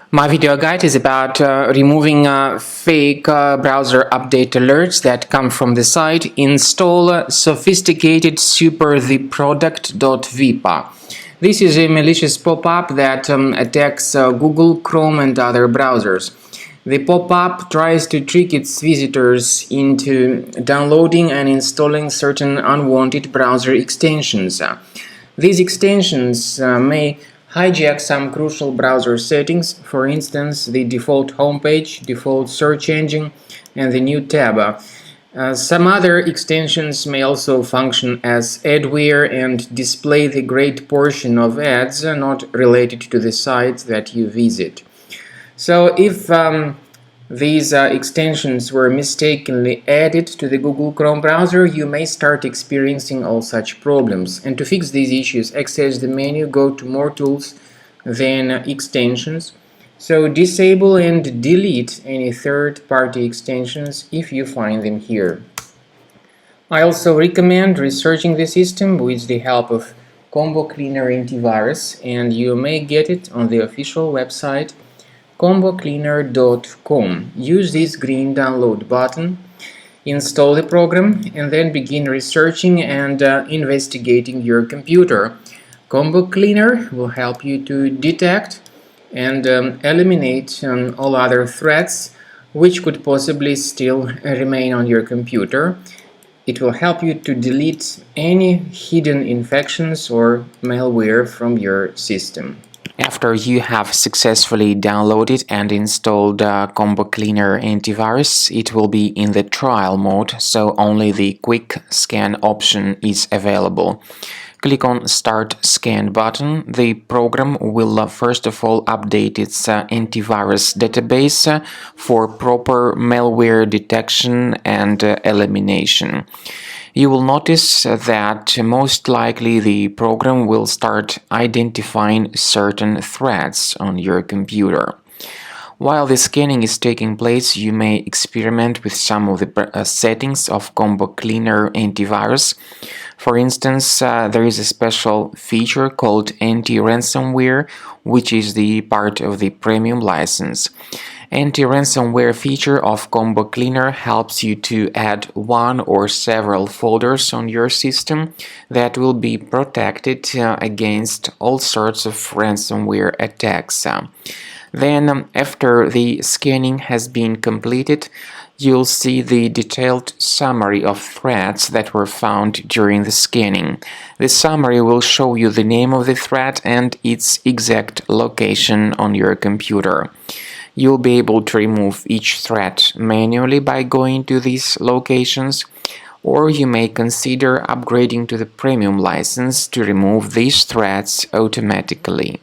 My video guide is about removing fake browser update alerts that come from the site Installsophisticatedsupertheproduct.vip. This is a malicious pop-up that attacks Google, Chrome and other browsers. The pop-up tries to trick its visitors into downloading and installing certain unwanted browser extensions. These extensions may hijack some crucial browser settings, for instance, the default homepage, default search engine, and the new tab. Some other extensions may also function as adware and display the great portion of ads not related to the site that you visit. So if these extensions were mistakenly added to the Google Chrome browser, you may start experiencing all such problems. And to fix these issues, access the menu, go to More Tools, then Extensions. So disable and delete any third-party extensions if you find them here. I also recommend researching the system with the help of Combo Cleaner Antivirus, and you may get it on the official website combocleaner.com. Use this green download button, install the program, and then begin researching and investigating your computer. Combo Cleaner will help you to detect and eliminate all other threats which could possibly still remain on your computer. It will help you to delete any hidden infections or malware from your system. After you have successfully downloaded and installed Combo Cleaner Antivirus, it will be in the trial mode, so only the quick scan option is available. Click on Start Scan button. The program will first of all update its antivirus database for proper malware detection and elimination. You will notice that most likely the program will start identifying certain threats on your computer. While the scanning is taking place, you may experiment with some of the settings of Combo Cleaner Antivirus. For instance, there is a special feature called anti-ransomware, which is the part of the premium license. Anti-ransomware feature of Combo Cleaner helps you to add one or several folders on your system that will be protected against all sorts of ransomware attacks. Then, after the scanning has been completed, you'll see the detailed summary of threats that were found during the scanning. The summary will show you the name of the threat and its exact location on your computer. You'll be able to remove each threat manually by going to these locations, or you may consider upgrading to the premium license to remove these threats automatically.